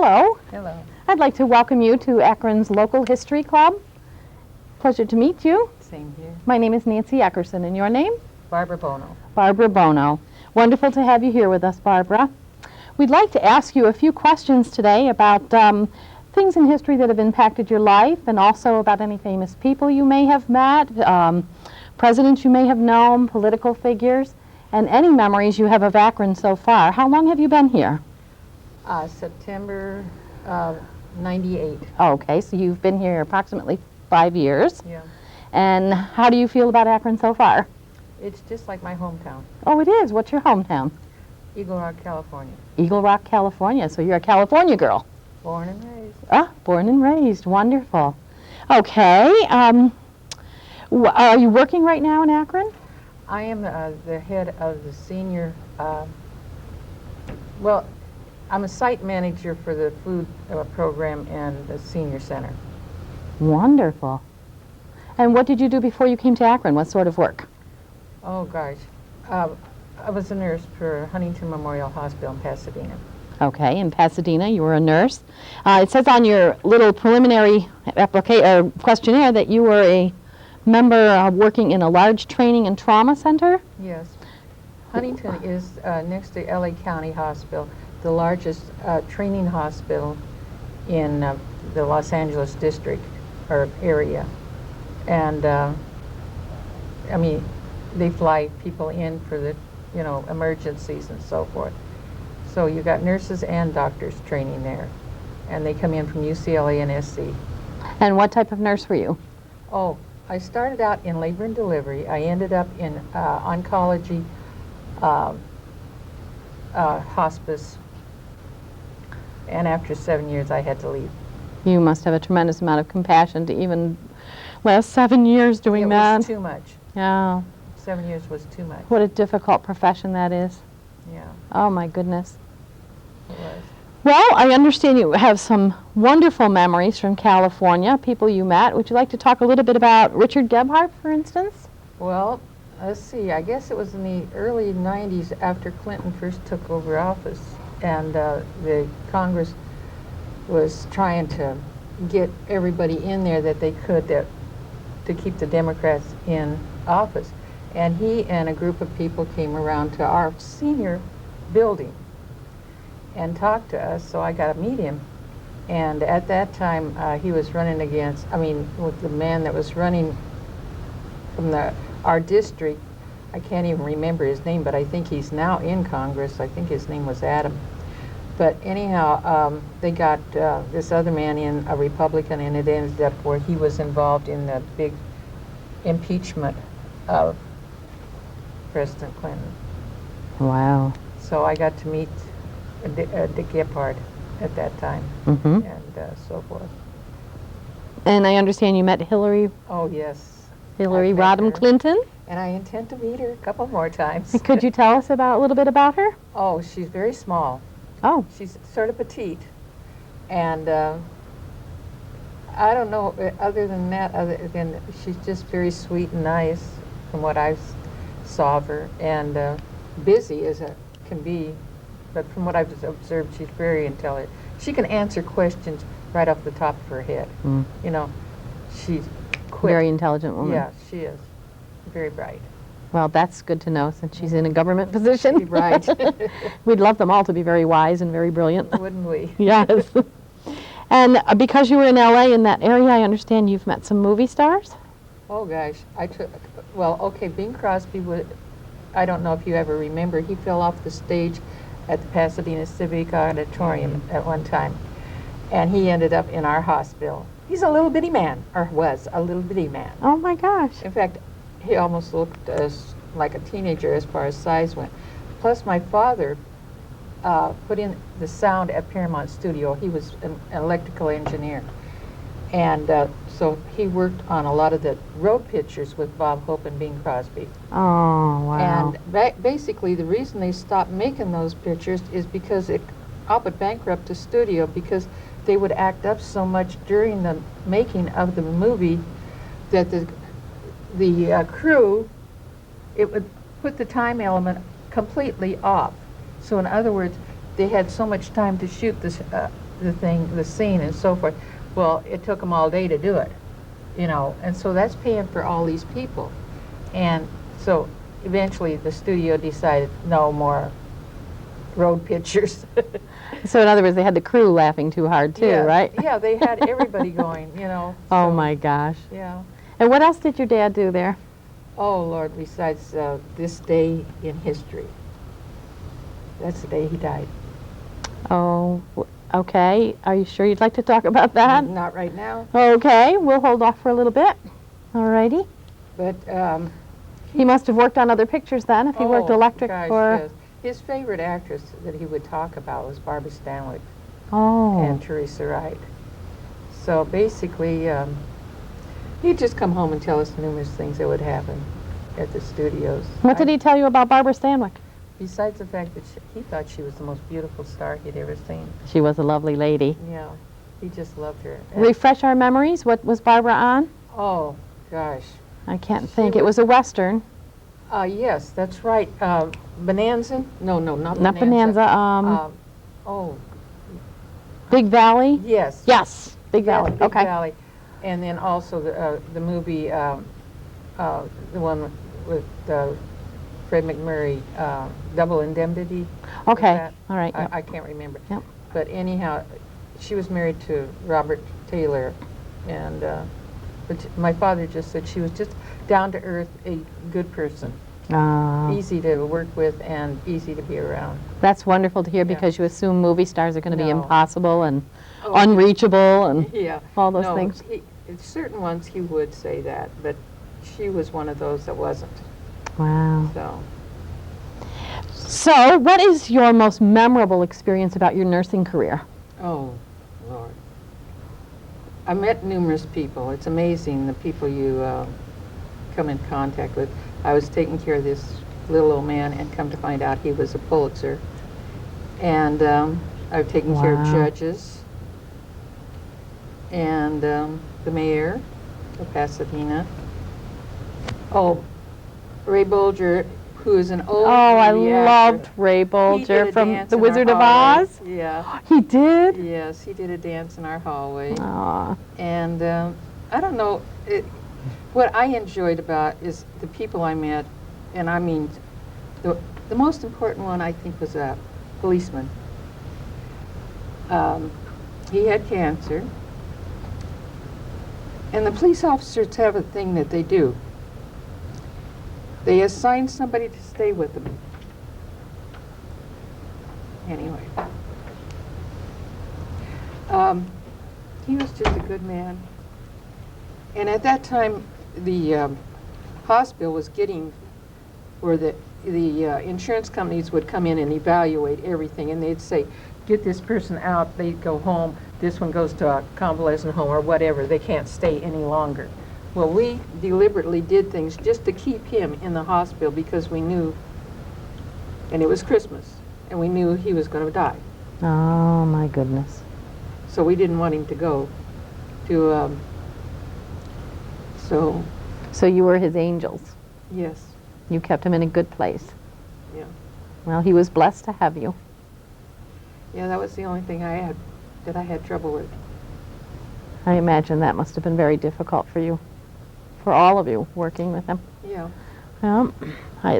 Hello. Hello. I'd like to welcome you to Akron's Local History Club. Pleasure to meet you. Same here. My name is Nancy Eckerson, and your name? Barbara Bono. Barbara Bono. Wonderful to have you here with us, Barbara. We'd like to ask you a few questions today about things in history that have impacted your life, and also about any famous people you may have met, presidents you may have known, political figures, and any memories you have of Akron so far. How long have you been here? September 98. Okay, so you've been here approximately 5 years. Yeah. And how do you feel about Akron so far? It's just like my hometown, Oh, it is. What's your hometown? Eagle Rock, California. Eagle Rock, California. So you're a California girl. Born and raised. Ah, born and raised. Wonderful. Okay. Are you working right now in Akron? I am the head of the senior, well, I'm a site manager for the food program and the senior center. Wonderful. And what did you do before you came to Akron? What sort of work? Oh, gosh. I was a nurse for Huntington Memorial Hospital in Pasadena. Okay, in Pasadena, you were a nurse. It says on your little preliminary questionnaire that you were a member working in a large training and trauma center? Yes. Huntington is next to LA County Hospital, the largest training hospital in the Los Angeles district or area. And I mean, they fly people in for the, emergencies and so forth. So you got nurses and doctors training there, and they come in from UCLA and SC. And what type of nurse were you? Oh, I started out in labor and delivery. I ended up in oncology, hospice, and after 7 years I had to leave. You must have a tremendous amount of compassion to even last 7 years doing that. It was too much. Yeah. 7 years was too much. What a difficult profession that is. Yeah, Oh, my goodness. it was. Well, I understand you have some wonderful memories from California, people you met. Would you like to talk a little bit about Richard Gebhardt, for instance? Well, let's see. I guess it was in the early 90s after Clinton first took over office, and the Congress was trying to get everybody in there that they could to keep the Democrats in office. And he and a group of people came around to our senior building and talked to us, so I got to meet him. And at that time, he was running with the man that was running from our district. I can't even remember his name, but I think he's now in Congress. I think his name was Adam. But anyhow, they got this other man in, a Republican, and it ended up where he was involved in the big impeachment of President Clinton. Wow. So I got to meet Dick Gebhardt at that time, Mm-hmm. and so forth. And I understand you met Hillary Oh, yes. Hillary I've met Rodham her. Clinton. And I intend to meet her a couple more times. Could you tell us a little bit about her? Oh, she's very small. Oh. She's sort of petite. And I don't know, other than that, other than she's just very sweet and nice from what I saw of her, and busy as it can be. But from what I've observed, she's very intelligent. She can answer questions right off the top of her head. Mm. She's quick. Very intelligent woman. Yeah, she is. Very bright. Well, that's good to know since she's in a government position. Right. We'd love them all to be very wise and very brilliant. Wouldn't we? Yes. And because you were in LA in that area, I understand you've met some movie stars? Oh, gosh. Bing Crosby I don't know if you ever remember, he fell off the stage at the Pasadena Civic Auditorium at one time. And he ended up in our hospital. He's a little bitty man, or was a little bitty man. Oh, my gosh. In fact, he almost looked like a teenager as far as size went. Plus, my father put in the sound at Paramount Studio. He was an electrical engineer. And so he worked on a lot of the road pictures with Bob Hope and Bing Crosby. Oh, wow. And basically, the reason they stopped making those pictures is because it all but bankrupt the studio, because they would act up so much during the making of the movie that the crew, it would put the time element completely off. So in other words, they had so much time to shoot this the scene and so forth. Well, it took them all day to do it, you know, and so that's paying for all these people. And so eventually the studio decided no more road pictures. So in other words, they had the crew laughing too hard too, Yeah, right? yeah, they had everybody going, you know. Oh so, my gosh. Yeah. And what else did your dad do there? Oh, Lord, besides this day in history. That's the day he died. Oh, okay. Are you sure you'd like to talk about that? Not right now, Okay, we'll hold off for a little bit. All righty. but He must have worked on other pictures then, if he worked electric gosh, for... yes. His favorite actress that he would talk about was Barbra Stanwyck Oh. and Teresa Wright. So basically, he'd just come home and tell us numerous things that would happen at the studios. What did he tell you about Barbra Stanwyck? Besides the fact that he thought she was the most beautiful star he'd ever seen. She was a lovely lady. Yeah, he just loved her. And- Refresh our memories. What was Barbara on? oh, gosh. I can't think. It was a Western. Yes, that's right. Bonanza? No, not Bonanza. Not Bonanza. Oh, Big Valley? yes. Yes. Big Yes, Valley. Big Okay. Valley. And then also the movie, the one with Fred McMurray, Double Indemnity. Was Okay. that? All right. Yep. I can't remember. Yep. But anyhow, she was married to Robert Taylor, and but my father just said she was just down to earth, a good person, easy to work with and easy to be around. That's wonderful to hear Yeah. because you assume movie stars are going to be No. impossible and Oh, unreachable and Yeah. all those no, things. Certain ones he would say that, but she was one of those that wasn't. Wow. So, So, what is your most memorable experience about your nursing career? oh, Lord. I met numerous people. It's amazing the people you come in contact with. I was taking care of this little old man and come to find out he was a Pulitzer. And I've taken care of Wow. judges and the mayor of Pasadena. Oh, Ray Bolger, who is an old Oh, I movie loved actor. Ray He did Bolger a from dance The in our Wizard of hallway. Oz. Yeah. He did? Yes, he did a dance in our hallway. Aw. And I don't know, what I enjoyed about is the people I met, and I mean, the most important one I think was a policeman. He had cancer, and the police officers have a thing that they do. They assign somebody to stay with them. Anyway. He was just a good man. And at that time, the hospital was getting, where the insurance companies would come in and evaluate everything, and they'd say, get this person out, they'd go home, this one goes to a convalescent home or whatever, they can't stay any longer. Well, we deliberately did things just to keep him in the hospital because we knew, and it was Christmas, and we knew he was going to die. Oh, my goodness. So we didn't want him to go to, So you were his angels. yes, You kept him in a good place. yeah. Well, he was blessed to have you. Yeah, that was the only thing that I had trouble with. I imagine that must have been very difficult for you, for all of you, working with him. Yeah. Well,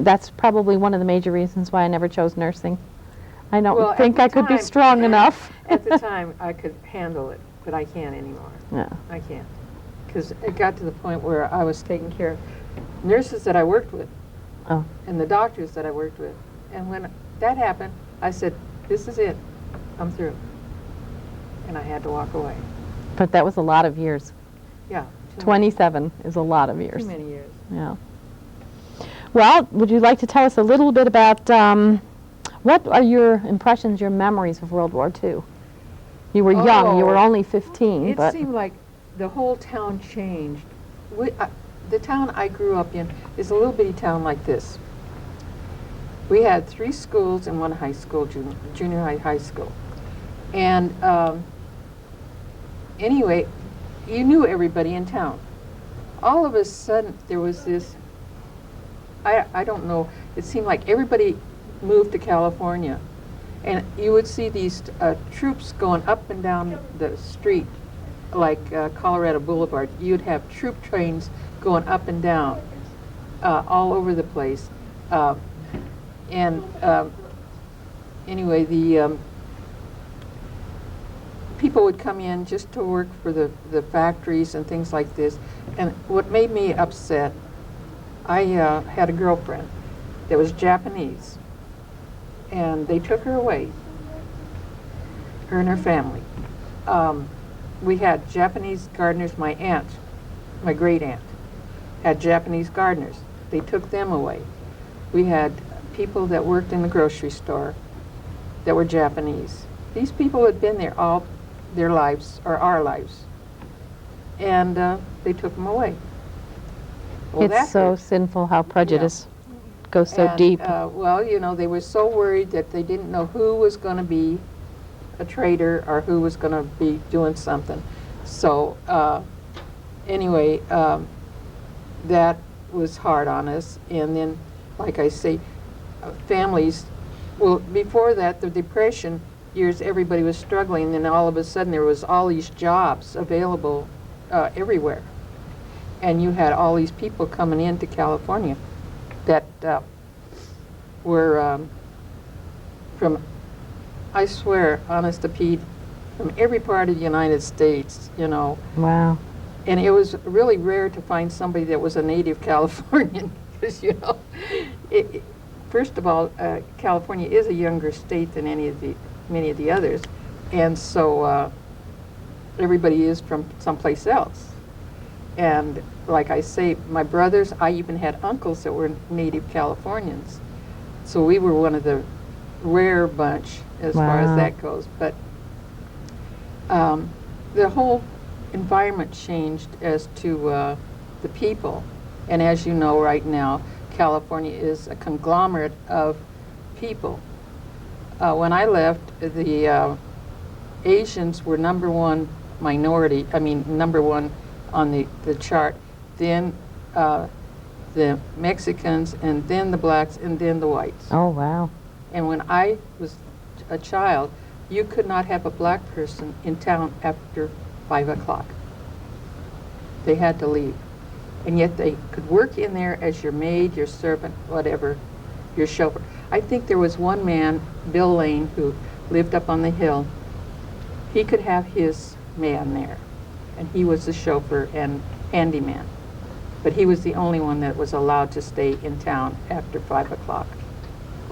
that's probably one of the major reasons why I never chose nursing. I don't Well, at think the I could be time- strong enough. At the time, I could handle it, but I can't anymore. Yeah. I can't. Because it got to the point where I was taking care of nurses that I worked with Oh. and the doctors that I worked with. And when that happened, I said, this is it. I'm through. And I had to walk away. But that was a lot of years. Yeah. 27 is a lot of years. Too many years. Yeah. Well, would you like to tell us a little bit about what are your impressions, your memories of World War II? You were young. You were Oh, only 15, It but seemed like the whole town changed. The town I grew up in is a little bitty town like this. We had 3 schools and 1 high school, junior high school. And anyway, you knew everybody in town. All of a sudden, there was this, I don't know, it seemed like everybody moved to California. And you would see these troops going up and down the street, like Colorado Boulevard. You'd have troop trains going up and down all over the place. Anyway, the people would come in just to work for the factories and things like this. And what made me upset, I had a girlfriend that was Japanese, and they took her away, her and her family. We had Japanese gardeners. My aunt, my great aunt, had Japanese gardeners. They took them away. We had people that worked in the grocery store that were Japanese. These people had been there all their lives, or our lives, and they took them away. Well, It's so sinful how prejudice goes so deep. Well, you know, they were so worried that they didn't know who was going to be a traitor or who was going to be doing something. So anyway, that was hard on us. And then, like I say, families, well, before that, the Depression years, everybody was struggling, and then all of a sudden there was all these jobs available everywhere. And you had all these people coming into California that were from, I swear, honest to Pete, from every part of the United States, you know. Wow. And it was really rare to find somebody that was a native Californian, because, you know, first of all, California is a younger state than many of the others, and so everybody is from someplace else. And like I say, my brothers, I even had uncles that were native Californians, so we were one of the rare bunch as far as that goes. But the whole environment changed as to the people, and as you know right now, California is a conglomerate of people. When I left, the Asians were #1 minority, #1 on the chart, then the Mexicans, and then the blacks, and then the whites. Oh, wow. And when I was a child, you could not have a black person in town after 5 o'clock. They had to leave. And yet they could work in there as your maid, your servant, whatever, your chauffeur. I think there was one man, Bill Lane, who lived up on the hill. He could have his man there, and he was the chauffeur and handyman. But he was the only one that was allowed to stay in town after 5 o'clock.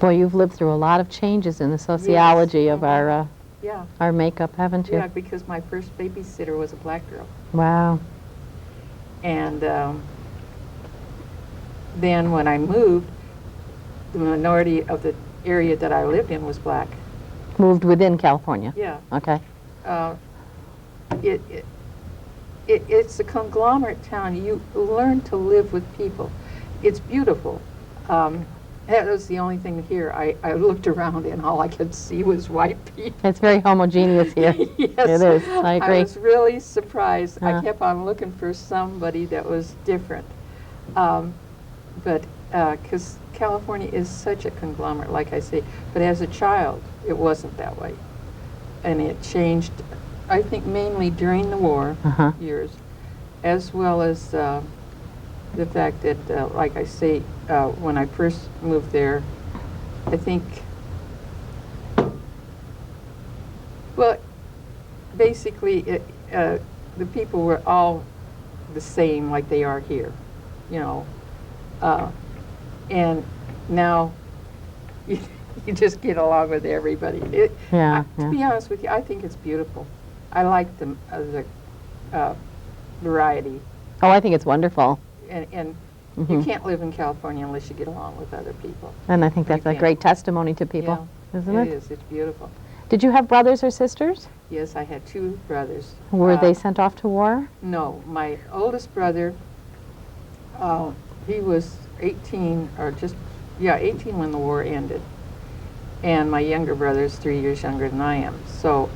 Boy, you've lived through a lot of changes in the sociology Yes. of our makeup, haven't you? Yeah, because my first babysitter was a black girl. Wow. And then when I moved, the minority of the area that I lived in was black. Moved within California? Yeah. Okay. It's a conglomerate town. You learn to live with people. It's beautiful. That was the only thing here. I looked around and all I could see was white people. It's very homogeneous here. Yes, it is. I agree. I was really surprised. I kept on looking for somebody that was different. But because California is such a conglomerate, like I say. But as a child, it wasn't that way. And it changed, I think, mainly during the war years, as well as the fact that, like I say, when I first moved there, I think, well, basically, the people were all the same like they are here, you know. And now you just get along with everybody. To be honest with you, I think it's beautiful. I like the variety. Oh, I think it's wonderful. And you can't live in California unless you get along with other people. And I think that's a great testimony to people, isn't it? It is. It's beautiful. Did you have brothers or sisters? Yes, I had 2 brothers. Were they sent off to war? No. My oldest brother, he was 18, or 18 when the war ended. And my younger brother is 3 years younger than I am. So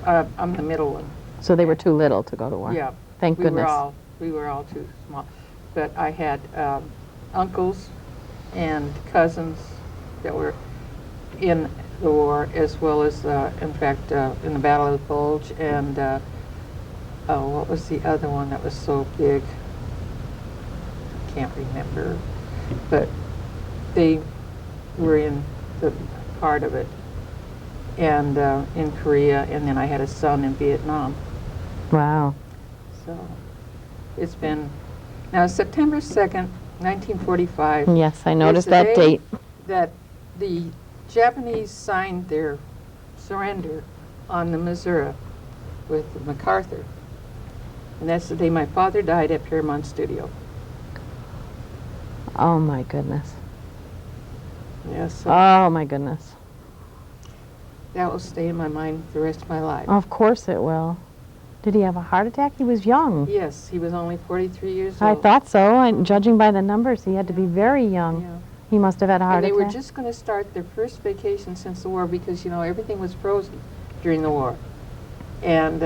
I'm the middle one. So they were too little to go to war? Yeah. Thank goodness. We were all too small. But I had uncles and cousins that were in the war, as well as, in fact, in the Battle of the Bulge, and what was the other one that was so big? Can't remember, but they were in the part of it, and in Korea, and then I had a son in Vietnam. Wow. So it's been, now September 2nd, 1945. Yes, I noticed is the that day date. that the Japanese signed their surrender on the Missouri with MacArthur. And that's the day my father died at Paramount Studio. Oh my goodness. Yes, so Oh my goodness. that will stay in my mind the rest of my life. Of course it will. Did he have a heart attack? He was young. Yes, he was only 43 years I old. thought so, and judging by the numbers, he had to be very young. Yeah. He must have had a heart And they attack. were just going to start their first vacation since the war because, you know, everything was frozen during the war. And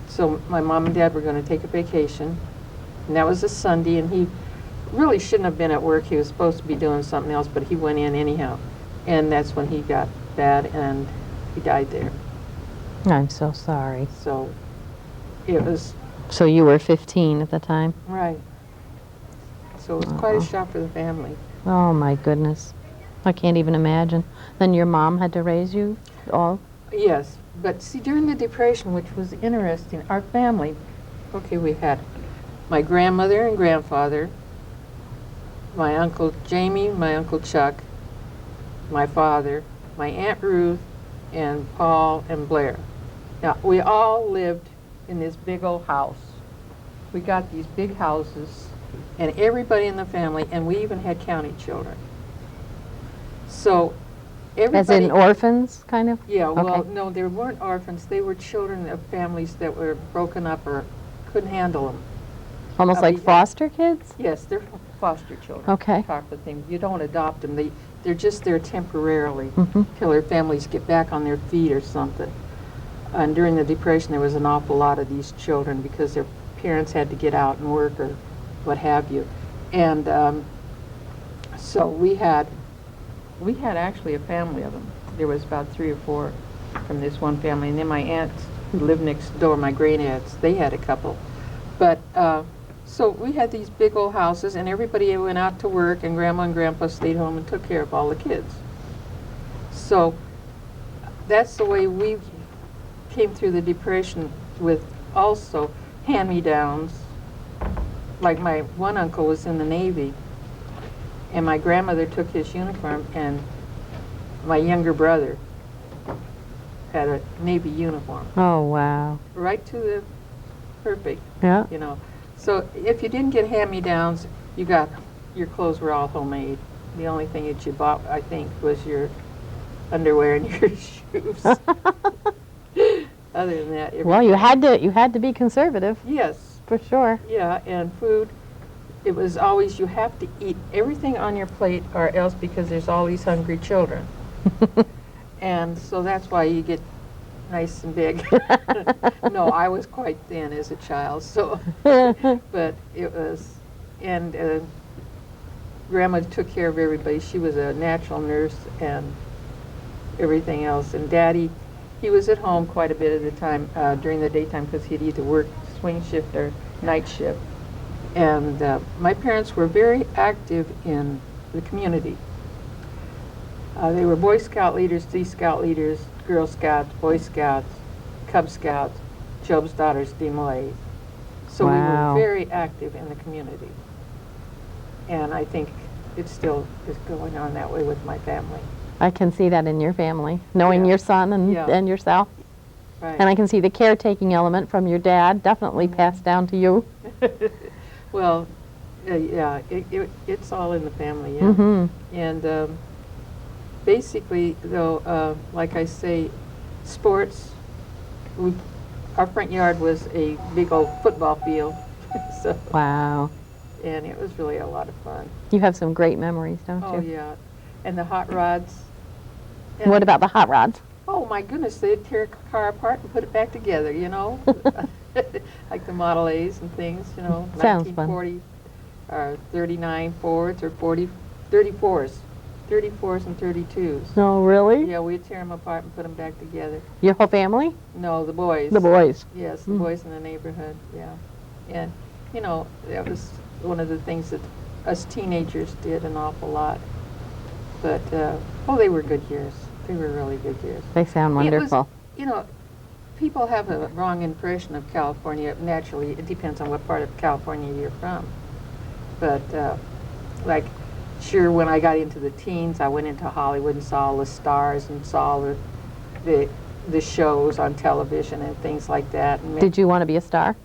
so my mom and dad were going to take a vacation, and that was a Sunday, and he really shouldn't have been at work. He was supposed to be doing something else, but he went in anyhow. And that's when he got bad, and he died there. I'm so sorry. So it was, So you were 15 at the time? right. So it was quite a shock for the family. Oh my goodness. I can't even imagine. Then your mom had to raise you all? Yes, but see, during the Depression, which was interesting, our family, okay, we had my grandmother and grandfather, my Uncle Jamie, my Uncle Chuck, my father, my Aunt Ruth, and Paul and Blair. Now, we all lived in this big old house. We got these big houses, and everybody in the family, and we even had county children. So everybody... As in orphans, kind of? Yeah, well, Okay. no, they weren't orphans. They were children of families that were broken up or couldn't handle them. Almost like yeah. foster kids? Yes, they're foster children. Okay. Type of thing. You don't adopt them. They're just there temporarily Mhm. till their families get back on their feet or something. And during the Depression, there was an awful lot of these children because their parents had to get out and work or what have you. And so we had actually a family of them. There was about 3 or 4 from this one family, and then my aunts who lived next door, my great aunts, they had a couple. But so we had these big old houses, and everybody went out to work, and Grandma and Grandpa stayed home and took care of all the kids. So that's the way we came through the Depression, with also hand-me-downs. Like my one uncle was in the Navy, and my grandmother took his uniform, and my younger brother had a Navy uniform. Oh, wow. Right to the perfect, Yeah. you know. So if you didn't get hand-me-downs, your clothes were all homemade. The only thing that you bought, I think, was your underwear and your shoes. Other than that, Well, you had to be conservative, yes, for sure. yeah, and food. It was always, you have to eat everything on your plate or else, because there's all these hungry children. And so that's why you get nice and big. No, I was quite thin as a child, so, but it was, and Grandma took care of everybody. She was a natural nurse and everything else. And Daddy, he was at home quite a bit of the time during the daytime, because he'd either work swing shift or night shift. And my parents were very active in the community. They were Boy Scout leaders, Sea Scout leaders, Girl Scouts, Boy Scouts, Cub Scouts, Job's Daughters de Molay. So Wow. we were very active in the community. And I think it still is going on that way with my family. I can see that in your family, knowing Yeah. your son and, Yeah. and yourself. Right. And I can see the caretaking element from your dad definitely passed down to you. Well, yeah, it's all in the family, yeah. Mm-hmm. And basically, though, like I say, sports, our front yard was a big old football field. So, Wow. and it was really a lot of fun. You have some great memories, don't Oh, you? yeah. And the hot rods. And What about the hot rods? Oh, my goodness, they'd tear a car apart and put it back together, you know? Like the Model A's and things, you know? Sounds fun. 1940, 39 Fords or 34s. 34s and 32s. Oh, really? Yeah, we'd tear them apart and put them back together. Your whole family? No, the boys. The boys. Yes, the boys in the neighborhood, yeah. And, you know, that was one of the things that us teenagers did an awful lot. But, oh, they were good years. They were really good years. They sound wonderful. It was, you know, people have a wrong impression of California. Naturally, it depends on what part of California you're from. But, like, sure, when I got into the teens, I went into Hollywood and saw all the stars and saw all the shows on television and things like that. And Did you want to be a star?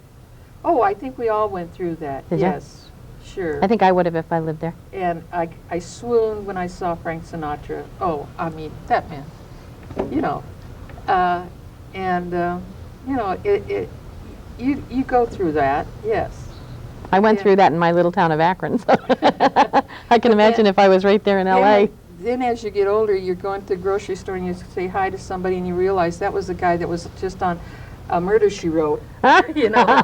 Oh, I think we all went through that. Did you? Yes, sure. I think I would have if I lived there. And I swooned when I saw Frank Sinatra. Oh, I mean, that man, you know. You know, you go through that, yes. I went through that in my little town of Akron, so I can imagine if I was right there in L.A. Then as you get older, you're going to the grocery store and you say hi to somebody and you realize that was the guy that was just on Murder, She Wrote, you know,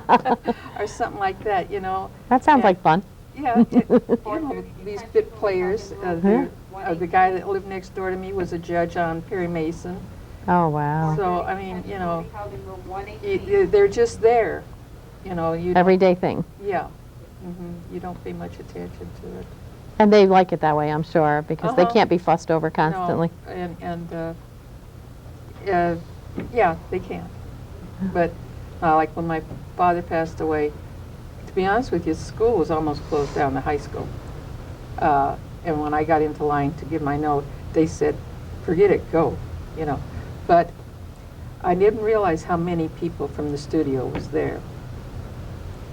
or something like that, you know. That sounds like fun. Yeah, you know, these bit players. The guy that lived next door to me was a judge on Perry Mason. Oh, wow. So, I mean, you know, they're just there, you know. Everyday thing. Yeah. You don't pay much attention to it. And they like it that way, I'm sure, because they can't be fussed over constantly. No, yeah, they can't. But like when my father passed away, to be honest with you, school was almost closed down, the high school. And when I got into line to give my note, they said, forget it, go, you know. But I didn't realize how many people from the studio was there.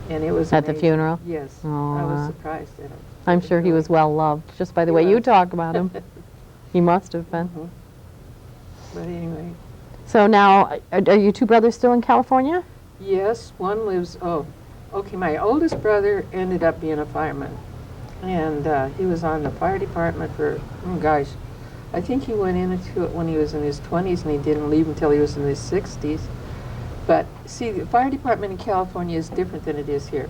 And it was At the amazing. funeral? Yes. Aww. I was surprised at it. I'm sure he was well loved, just by the way you talk about him. He must have been. But anyway. So now, are you two brothers still in California? Yes, one lives, my oldest brother ended up being a fireman. And he was on the fire department for, I think he went into it when he was in his 20s and he didn't leave until he was in his 60s. But see, the fire department in California is different than it is here.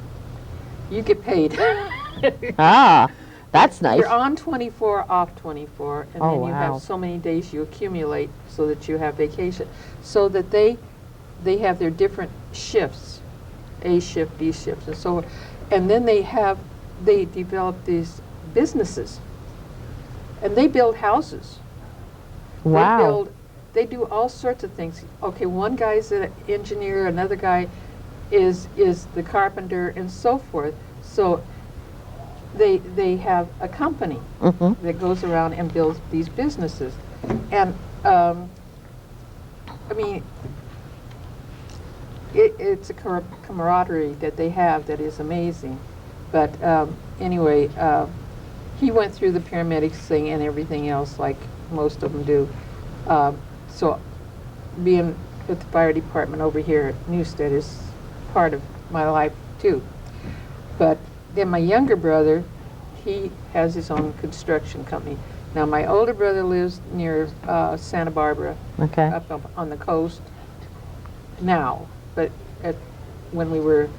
You get paid. Ah, that's nice. You're on 24, off 24, and then you wow. have so many days you accumulate so that you have vacation. So that they have their different shifts, A shift, B shift, and then they develop these businesses, and they build houses. Wow. They do all sorts of things. Okay, one guy's an engineer, another guy is the carpenter, and so forth. So they have a company that goes around and builds these businesses. And I mean, it's a camaraderie that they have that is amazing. But anyway, he went through the paramedics thing and everything else like most of them do. So being with the fire department over here at Newstead is part of my life too. But then my younger brother, he has his own construction company. Now my older brother lives near Santa Barbara, up on the coast now. But when we were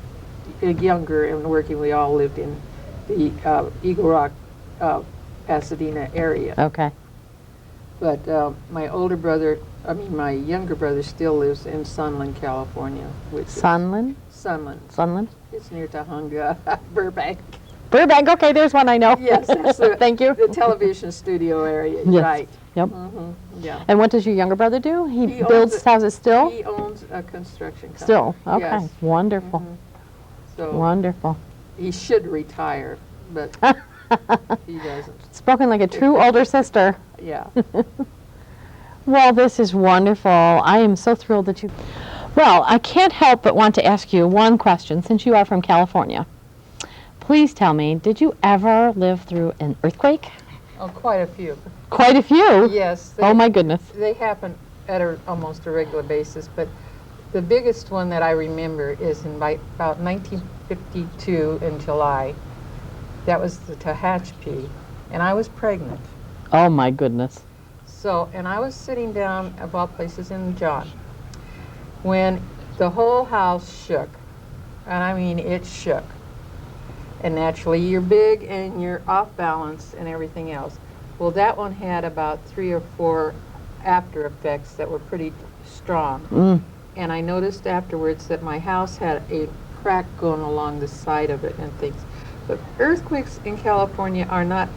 younger and working, we all lived in the Eagle Rock, Pasadena area. Okay. But my younger brother still lives in Sunland, California. Sunland? Sunland. Sunland? It's near Tahunga, Burbank. Burbank, okay, there's one I know. Yes, that's Thank you. The television studio area, yes. right. Yep. Yeah. And what does your younger brother do? He owns builds houses still? He owns a construction company. Still, okay, Yes. wonderful. So Wonderful. he should retire, but he doesn't. Spoken like a true older sister. Yeah. Well, this is wonderful. I am so thrilled that you... Well, I can't help but want to ask you one question, since you are from California. Please tell me, did you ever live through an earthquake? Oh, quite a few. Quite a few? Yes. Oh, my goodness. They happen at almost a regular basis, but the biggest one that I remember is in about 1952 in July. That was the Tehachapi, and I was pregnant. Oh, my goodness. So, and I was sitting down, of all places, in John, when the whole house shook. And I mean, it shook. And naturally, you're big and you're off balance and everything else. Well, that one had about 3 or 4 after effects that were pretty strong. Mm. And I noticed afterwards that my house had a crack going along the side of it and things. But earthquakes in California are not,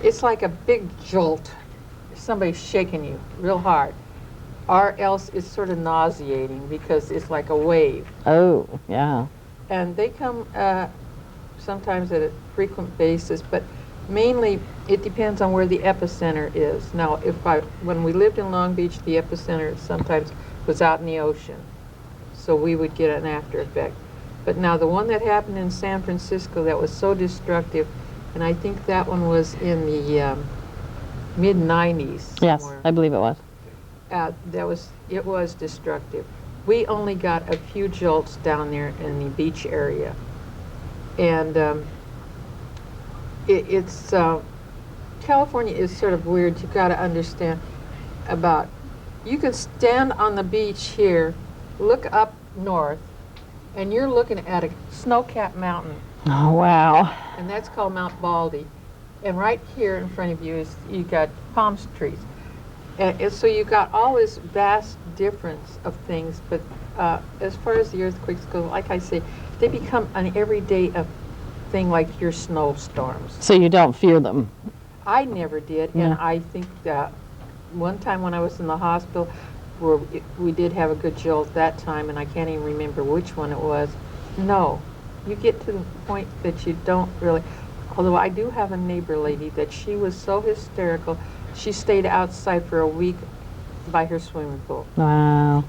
it's like a big jolt. Somebody's shaking you real hard. Or else it's sort of nauseating because it's like a wave. Oh, yeah. And they come sometimes at a frequent basis, but mainly it depends on where the epicenter is. Now, when we lived in Long Beach, the epicenter sometimes was out in the ocean, so we would get an after effect. But now the one that happened in San Francisco that was so destructive, and I think that one was in the mid-90s. Yes, I believe it was. It was destructive. We only got a few jolts down there in the beach area, and California is sort of weird. You've got to understand about. You can stand on the beach here, look up north, and you're looking at a snow-capped mountain. Oh, wow. And that's called Mount Baldy. And right here in front of you you got palm trees. And so you got all this vast difference of things, but as far as the earthquakes go, like I say, they become an everyday thing like your snowstorms. So you don't fear them? I never did, and I think that one time when I was in the hospital, where we did have a good jolt that time, and I can't even remember which one it was. No, you get to the point that you don't really, although I do have a neighbor lady that she was so hysterical, she stayed outside for a week by her swimming pool. Wow.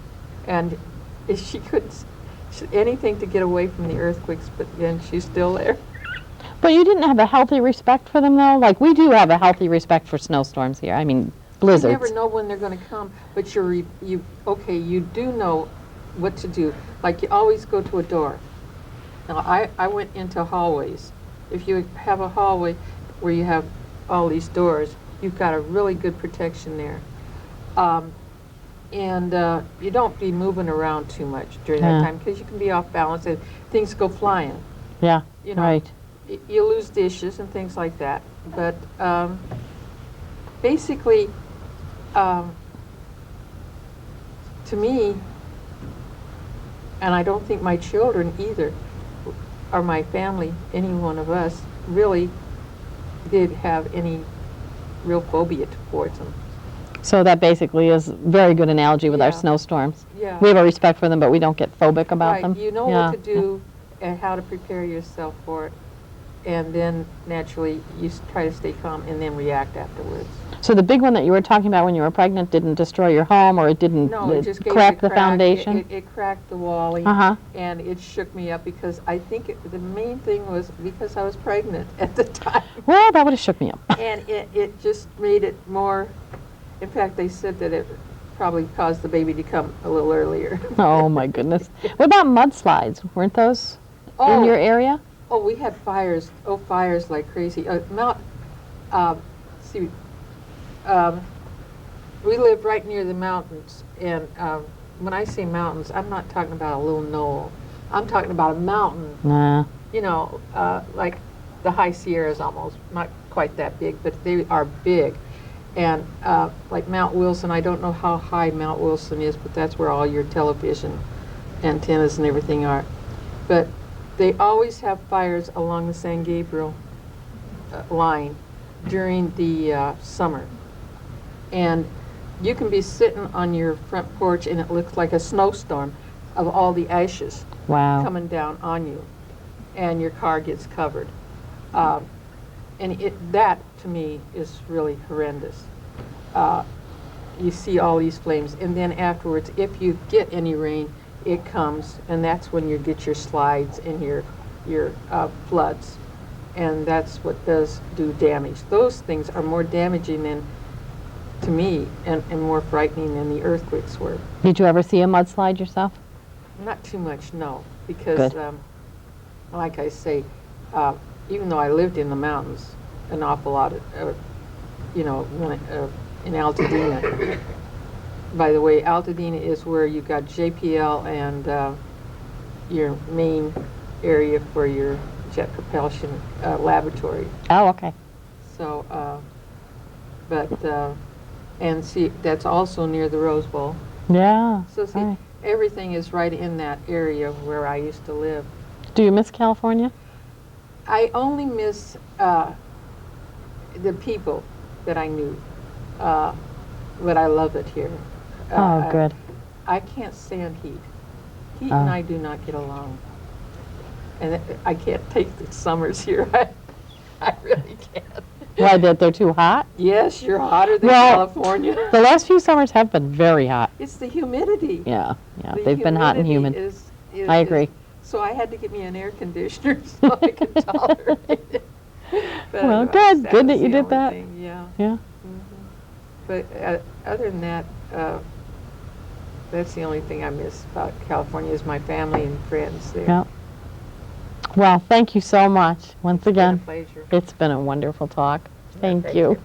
And she couldn't, anything to get away from the earthquakes, but then she's still there. But you didn't have a healthy respect for them, though? Like, we do have a healthy respect for snowstorms here. I mean, blizzards. You never know when they're going to come, but you do know what to do. Like, you always go to a door. Now, I went into hallways. If you have a hallway where you have all these doors, you've got a really good protection there. And you don't be moving around too much during that time, because you can be off balance and things go flying. Yeah, you know, right. You lose dishes and things like that. But basically, to me, and I don't think my children either, or my family, any one of us, really did have any real phobia towards them. So that basically is a very good analogy with our snowstorms. Yeah. We have a respect for them, but we don't get phobic about them. You know what to do and how to prepare yourself for it. And then, naturally, you try to stay calm and then react afterwards. So the big one that you were talking about when you were pregnant didn't destroy your home, or it didn't crack the foundation? It cracked the walling, and it shook me up because I think the main thing was because I was pregnant at the time. Well, that would have shook me up. And it just made it more, in fact, they said that it probably caused the baby to come a little earlier. Oh, my goodness. What about mudslides? Weren't those in your area? Oh, we had fires. Oh, fires like crazy. We lived right near the mountains, and when I say mountains, I'm not talking about a little knoll. I'm talking about a mountain. Nah. You know, like the High Sierras almost. Not quite that big, but they are big. And like Mount Wilson, I don't know how high Mount Wilson is, but that's where all your television antennas and everything are. But they always have fires along the San Gabriel line during the summer. And you can be sitting on your front porch and it looks like a snowstorm of all the ashes coming down on you. And your car gets covered. And that, to me, is really horrendous. You see all these flames. And then afterwards, if you get any rain, it comes, and that's when you get your slides and your floods, and that's what does do damage. Those things are more damaging than, to me, and more frightening than the earthquakes were. Did you ever see a mudslide yourself? Not too much, no, because like I say, even though I lived in the mountains an awful lot, in Altadena. By the way, Altadena is where you got JPL and your main area for your jet propulsion laboratory. Oh, okay. So but and see, that's also near the Rose Bowl. Yeah. So see, Right. everything is right in that area where I used to live. Do you miss California? I only miss the people that I knew, but I love it here. Oh, good. I can't stand heat. Heat Oh. and I do not get along. And I can't take the summers here. I really can't. Why, that they're too hot? Yes, you're hotter than Well, California. The last few summers have been very hot. It's the humidity. Yeah, yeah, The they've been hot and humid. humidity is- I agree. so I had to get me an air conditioner so I could tolerate it. But, Well, good. Good was that you the did only that. thing, yeah. Yeah. But other than that, that's the only thing I miss about California is my family and friends there. Yeah. Well, thank you so much once It's been a again. pleasure. It's been a wonderful talk. Thank thank you.